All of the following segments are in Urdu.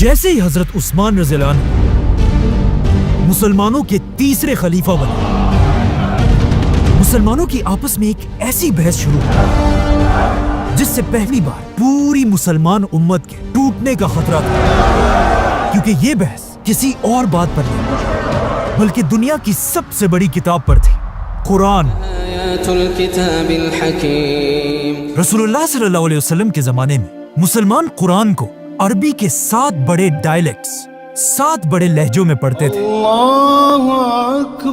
جیسے ہی حضرت عثمان رضی اللہ عنہ مسلمانوں کے تیسرے خلیفہ بنے، مسلمانوں کی آپس میں ایک ایسی بحث شروع ہوئی جس سے پہلی بار پوری مسلمان امت کے ٹوٹنے کا خطرہ تھا، کیونکہ یہ بحث کسی اور بات پر نہیں بلکہ دنیا کی سب سے بڑی کتاب پر تھی، قرآن۔ رسول اللہ صلی اللہ علیہ وسلم کے زمانے میں مسلمان قرآن کو عربی کے 7 بڑے ڈائلیکٹس، 7 بڑے لہجوں میں پڑھتے تھے،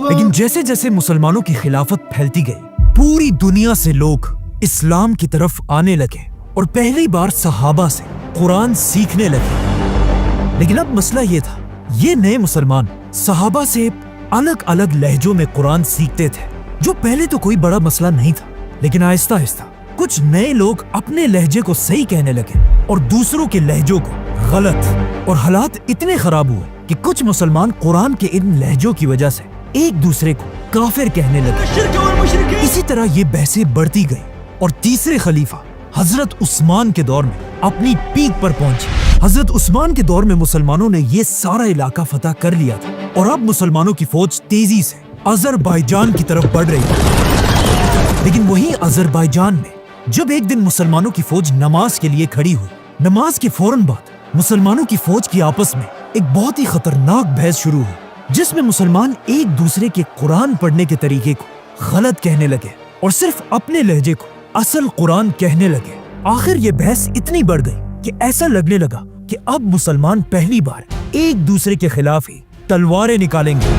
لیکن جیسے جیسے مسلمانوں کی خلافت پھیلتی گئی پوری دنیا سے لوگ اسلام کی طرف آنے لگے اور پہلی بار صحابہ سے قرآن سیکھنے لگے۔ لیکن اب مسئلہ یہ تھا، یہ نئے مسلمان صحابہ سے الگ الگ لہجوں میں قرآن سیکھتے تھے، جو پہلے تو کوئی بڑا مسئلہ نہیں تھا، لیکن آہستہ آہستہ کچھ نئے لوگ اپنے لہجے کو صحیح کہنے لگے اور دوسروں کے لہجوں کو غلط، اور حالات اتنے خراب ہوئے کہ کچھ مسلمان قرآن کے ان لہجوں کی وجہ سے ایک دوسرے کو کافر کہنے لگے۔ اسی طرح یہ بحثیں بڑھتی گئی اور تیسرے خلیفہ حضرت عثمان کے دور میں اپنی پیک پر پہنچی۔ حضرت عثمان کے دور میں مسلمانوں نے یہ سارا علاقہ فتح کر لیا تھا اور اب مسلمانوں کی فوج تیزی سے آذربائیجان کی طرف بڑھ رہی تھی۔ لیکن وہیں آذربائیجان میں جب ایک دن مسلمانوں کی فوج نماز کے لیے کھڑی ہوئی، نماز کے فوراً بعد مسلمانوں کی فوج کی آپس میں ایک بہت ہی خطرناک بحث شروع ہوئی، جس میں مسلمان ایک دوسرے کے قرآن پڑھنے کے طریقے کو غلط کہنے لگے اور صرف اپنے لہجے کو اصل قرآن کہنے لگے۔ آخر یہ بحث اتنی بڑھ گئی کہ ایسا لگنے لگا کہ اب مسلمان پہلی بار ایک دوسرے کے خلاف ہی تلواریں نکالیں گے۔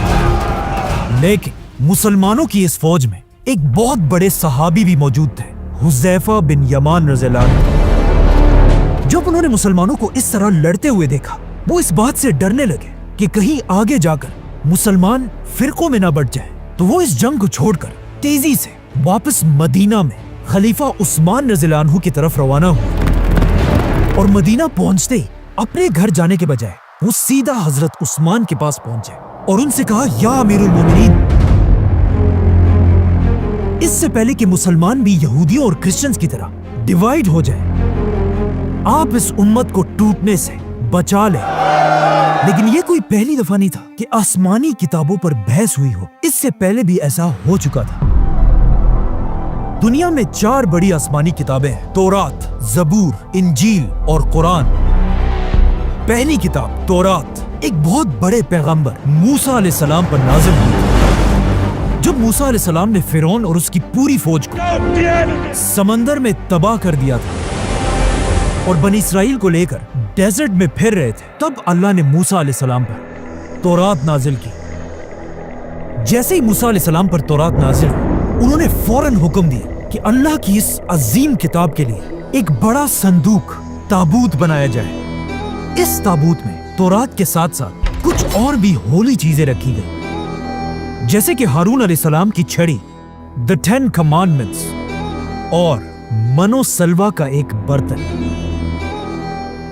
لیکن مسلمانوں کی اس فوج میں ایک بہت بڑے صحابی بھی موجود تھے، حذیفہ بن یمان رضی اللہ عنہ۔ جب انہوں نے مسلمانوں کو اس طرح لڑتے ہوئے دیکھا، وہ اس بات سے ڈرنے لگے کہ کہیں آگے جا کر مسلمان فرقوں میں نہ بٹ جائیں، تو وہ اس جنگ کو چھوڑ کر تیزی سے واپس مدینہ میں خلیفہ عثمان رضی اللہ عنہ کی طرف روانہ ہوئے، اور مدینہ پہنچتے ہی اپنے گھر جانے کے بجائے وہ سیدھا حضرت عثمان کے پاس پہنچے اور ان سے کہا، یا امیر المومنین، اس سے پہلے کہ مسلمان بھی یہودیوں اور کرسچنز کی طرح ڈیوائیڈ ہو جائیں، آپ اس امت کو ٹوٹنے سے بچا لیں۔ لیکن یہ کوئی پہلی دفعہ نہیں تھا کہ آسمانی کتابوں پر بحث ہوئی ہو، اس سے پہلے بھی ایسا ہو چکا تھا۔ دنیا میں 4 بڑی آسمانی کتابیں ہیں، تورات، زبور، انجیل اور قرآن۔ پہلی کتاب تورات ایک بہت بڑے پیغمبر موسیٰ علیہ السلام پر نازل ہوئی۔ جب موسیٰ علیہ السلام نے فرعون اور اس کی پوری فوج کو سمندر میں تباہ کر دیا تھا اور بنی اسرائیل کو لے کر ڈیزرٹ میں پھر رہے تھے، تب اللہ نے موسیٰ علیہ السلام پر تورات نازل کی۔ جیسے ہی موسیٰ علیہ السلام پر تورات نازل ہوئی، انہوں نے فوراً حکم دیا کہ اللہ کی اس عظیم کتاب کے لیے ایک بڑا صندوق، تابوت بنایا جائے۔ اس تابوت میں تورات کے ساتھ ساتھ کچھ اور بھی ہولی چیزیں رکھی گئی، جیسے کہ ہارون علیہ السلام کی چھڑی، The 10 Commandments اور من و سلوہ کا ایک برتن۔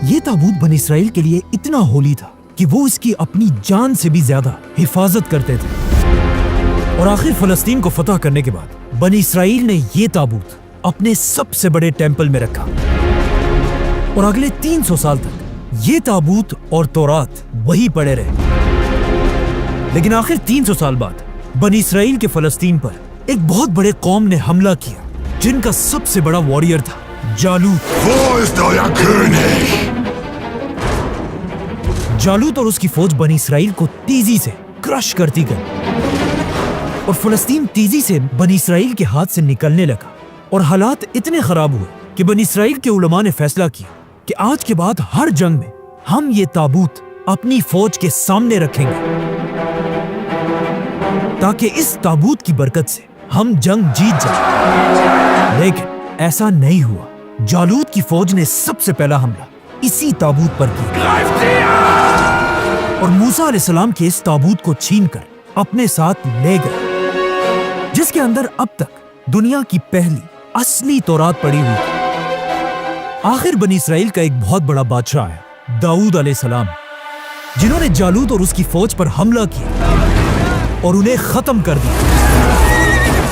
یہ تابوت بنی اسرائیل کے لیے اتنا ہولی تھا کہ وہ اس کی اپنی جان سے بھی زیادہ حفاظت کرتے تھے۔ اور آخر فلسطین کو فتح کرنے کے بعد بنی اسرائیل نے یہ تابوت اپنے سب سے بڑے ٹیمپل میں رکھا، اور اگلے 300 سال تک یہ تابوت اور تورات وہی پڑے رہے۔ لیکن آخر 300 سال بعد بنی اسرائیل کے فلسطین پر ایک بہت بڑے قوم نے حملہ کیا، جن کا سب سے بڑا واریر تھا جالوت۔ جالوت اور اس کی فوج بنی اسرائیل کو تیزی سے کرش کرتی گئی، اور فلسطین تیزی سے بنی اسرائیل کے ہاتھ سے نکلنے لگا، اور حالات اتنے خراب ہوئے کہ بنی اسرائیل کے علماء نے فیصلہ کیا کہ آج کے بعد ہر جنگ میں ہم یہ تابوت اپنی فوج کے سامنے رکھیں گے، تاکہ اس تابوت کی برکت سے ہم جنگ جیت جائیں۔ لیکن ایسا نہیں ہوا۔ جالوت کی فوج نے سب سے پہلا حملہ اسی تابوت پر کیا، اور موسیٰ علیہ السلام کے اس تابوت کو چھین کر اپنے ساتھ لے گئے، جس کے اندر اب تک دنیا کی پہلی اصلی تورات پڑی ہوئی تھی۔ آخر بنی اسرائیل کا ایک بہت بڑا بادشاہ ہے، داؤد علیہ السلام، جنہوں نے جالوت اور اس کی فوج پر حملہ کیا اور انہیں ختم کر دیا،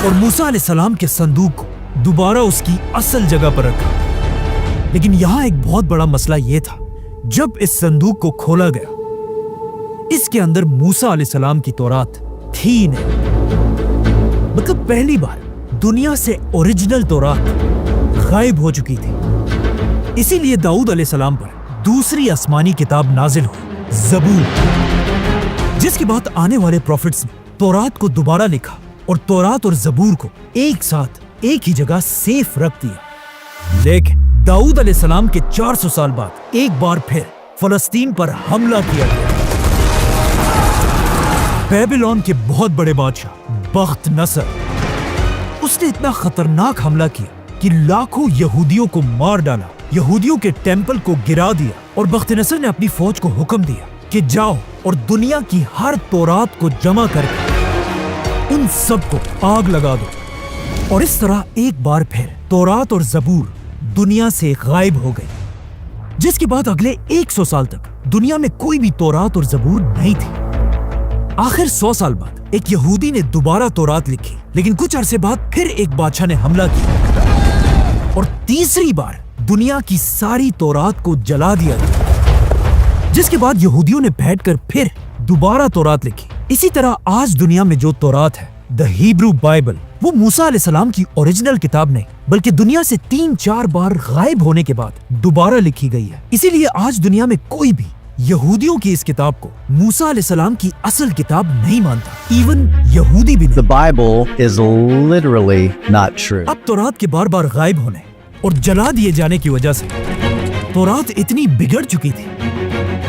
اور موسیٰ علیہ السلام کے صندوق کو دوبارہ اس کی اصل جگہ پر رکھا۔ لیکن یہاں ایک بہت بڑا مسئلہ یہ تھا جب اس صندوق کو کھولا گیا اس کے اندر موسیٰ علیہ السلام کی تورات تھی نہیں، مطلب پہلی بار دنیا سے اوریجنل تورات غائب ہو چکی تھی۔ اسی لیے داؤد علیہ السلام پر دوسری آسمانی کتاب نازل ہوئی، زبور، جس کے بعد آنے والے پروفٹس نے تورات کو دوبارہ لکھا اور تورات اور زبور کو ایک ساتھ ایک ہی جگہ سیف رکھ دیا۔ لیکن داؤد علیہ السلام کے 400 سال بعد ایک بار پھر فلسطین پر حملہ کیا گیا۔ بیبیلون کے بہت بڑے بادشاہ بخت نصر، اس نے اتنا خطرناک حملہ کیا کہ لاکھوں یہودیوں کو مار ڈالا، یہودیوں کے ٹیمپل کو گرا دیا، اور بخت نصر نے اپنی فوج کو حکم دیا کہ جاؤ اور دنیا کی ہر تورات کو جمع کر کے ان سب کو آگ لگا دو۔ اور اس طرح ایک بار پھر تورات اور زبور دنیا سے غائب ہو گئی، جس کے بعد اگلے 100 سال تک دنیا میں کوئی بھی تورات اور زبور نہیں تھی۔ آخر 100 سال بعد ایک یہودی نے دوبارہ تورات لکھی، لیکن کچھ عرصے بعد پھر ایک بادشاہ نے حملہ کیا اور تیسری بار دنیا کی ساری تورات کو جلا دیا گیا، جس کے بعد یہودیوں نے بیٹھ کر پھر دوبارہ تورات لکھی۔ اسی طرح آج دنیا میں جو تورات ہے، دا ہیبرو بائبل، وہ موسیٰ علیہ السلام کی اوریجنل کتاب نہیں بلکہ دنیا سے 3-4 بار غائب ہونے کے بعد دوبارہ لکھی گئی ہے۔ اسی لیے آج دنیا میں کوئی بھی یہودیوں کی اس کتاب کو موسیٰ علیہ السلام کی اصل کتاب نہیں مانتا، ایون یہودی بھی The نہیں۔ Bible is literally not true. اب تورات کے بار بار غائب ہونے اور جلا دیے جانے کی وجہ سے تورات اتنی بگڑ چکی تھی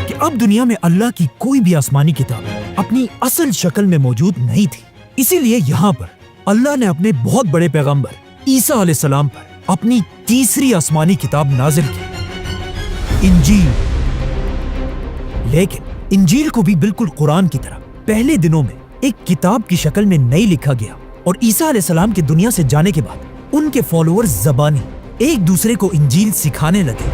کہ اب دنیا میں اللہ کی کوئی بھی آسمانی کتاب اپنی اصل شکل میں موجود نہیں تھی۔ اسی لیے یہاں پر اللہ نے اپنے بہت بڑے پیغمبر عیسیٰ علیہ السلام پر اپنی تیسری آسمانی کتاب نازل کی، انجیل۔ لیکن انجیل کو بھی بالکل قرآن کی طرح پہلے دنوں میں ایک کتاب کی شکل میں نہیں لکھا گیا، اور عیسیٰ علیہ السلام کے دنیا سے جانے کے بعد ان کے فالوورز زبانی ایک دوسرے کو انجیل سکھانے لگے،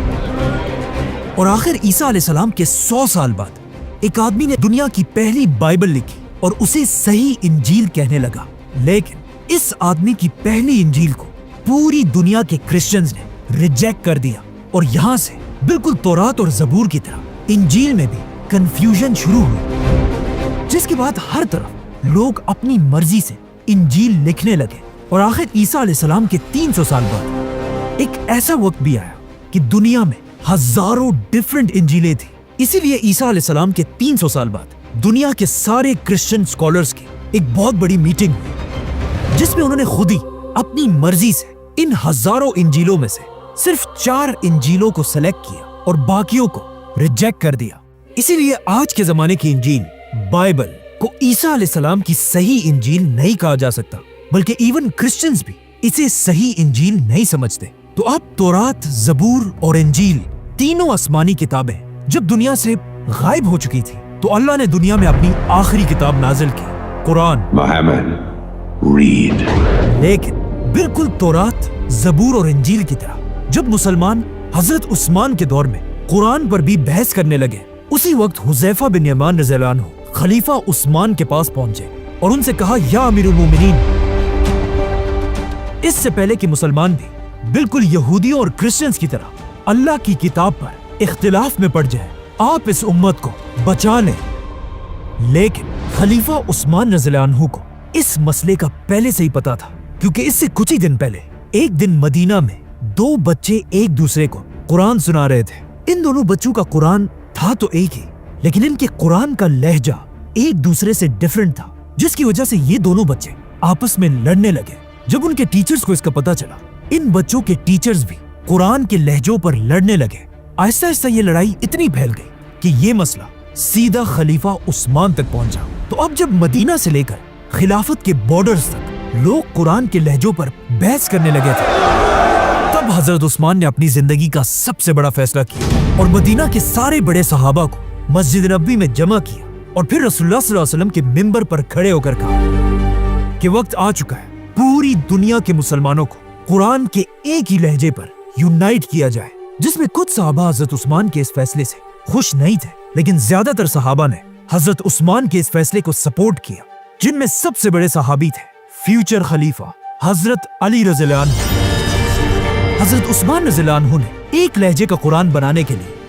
اور آخر عیسیٰ علیہ السلام کے 100 سال بعد ایک آدمی نے دنیا کی پہلی بائبل لکھی اور اسے صحیح انجیل کہنے لگا۔ لیکن اس آدمی کی پہلی انجیل کو پوری دنیا کے کرسچنز نے ریجیکٹ کر دیا، اور یہاں سے بالکل تورات اور زبور کی طرح انجیل میں بھی کنفیوژن شروع ہوئی، جس کے بعد ہر طرف لوگ اپنی مرضی سے انجیل لکھنے لگے، اور آخر عیسیٰ علیہ السلام کے 300 سال بعد ایک ایسا وقت بھی آیا کہ دنیا میں ہزاروں ڈیفرنٹ انجیلیں تھیں۔ اسی لیے عیسیٰ علیہ السلام کے 300 سال بعد دنیا کے سارے کرسچن اسکالرز کی ایک بہت بڑی میٹنگ ہوئی، جس میں انہوں نے خود ہی اپنی مرضی سے ان ہزاروں انجیلوں میں سے صرف 4 انجیلوں کو سلیکٹ کیا اور باقیوں کو ریجیکٹ کر دیا۔ اسی لیے آج کے زمانے کی انجیل بائبل کو عیسیٰ علیہ السلام کی صحیح انجیل نہیں کہا جا سکتا، بلکہ ایون کرسچنز بھی اسے صحیح انجیل نہیں سمجھتے۔ تو اب تورات، زبور اور انجیل تینوں آسمانی کتابیں جب دنیا سے غائب ہو چکی تھی تو اللہ نے دنیا میں اپنی آخری کتاب نازل کی، قرآن۔ Muhammad, read. لیکن بالکل تورات، زبور اور انجیل کی طرح جب مسلمان حضرت عثمان کے دور میں قرآن پر بھی بحث کرنے لگے، اسی وقت حذیفہ بن یمان رضی اللہ عنہ خلیفہ عثمان کے پاس پہنچے اور ان سے کہا، یا امیر المومنین، اس سے پہلے کہ مسلمان بھی بالکل یہودیوں اور کرسچنز کی طرح اللہ کی کتاب پر اختلاف میں پڑ جائے، آپ اس امت کو بچا لیں۔ لیکن خلیفہ عثمان رضی اللہ عنہ کو اس مسئلے کا پہلے سے ہی پتا تھا، کیونکہ اس سے کچھ ہی دن پہلے ایک دن مدینہ میں 2 بچے ایک دوسرے کو قرآن سنا رہے تھے۔ ان دونوں بچوں کا قرآن تھا تو ایک ہی، لیکن ان کے قرآن کا لہجہ ایک دوسرے سے ڈیفرنٹ تھا، جس کی وجہ سے یہ دونوں بچے آپس میں لڑنے لگے۔ جب ان کے ٹیچرز کو اس کا پتا چلا، ان بچوں کے ٹیچرز بھی قرآن کے لہجوں پر لڑنے لگے۔ آہستہ آہستہ یہ لڑائی اتنی پھیل گئی کہ یہ مسئلہ سیدھا خلیفہ عثمان تک پہنچا۔ تو اب جب مدینہ سے لے کر خلافت کے بارڈرز تک لوگ قرآن کے لہجوں پر بحث کرنے لگے تھے، تب حضرت عثمان نے اپنی زندگی کا سب سے بڑا فیصلہ کیا اور مدینہ کے سارے بڑے صحابہ کو مسجد نبوی میں جمع کیا، اور پھر رسول اللہ صلی اللہ علیہ وسلم کے منبر پر کھڑے ہو کر کہا کہ وقت آ چکا ہے پوری دنیا کے مسلمانوں کو قرآن کے ایک ہی لہجے پر یونائٹ کیا جائے۔ جس میں کچھ صحابہ حضرت عثمان کے اس فیصلے سے خوش نہیں تھے، لیکن زیادہ تر صحابہ نے حضرت عثمان کے اس فیصلے کو سپورٹ کیا، جن میں سب سے بڑے صحابی تھے فیوچر خلیفہ حضرت علی رضی اللہ عنہ۔ حضرت عثمان رضی اللہ عنہ نے ایک لہجے کا قرآن بنانے کے لیے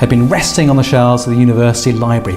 had been resting on the shelves of the university library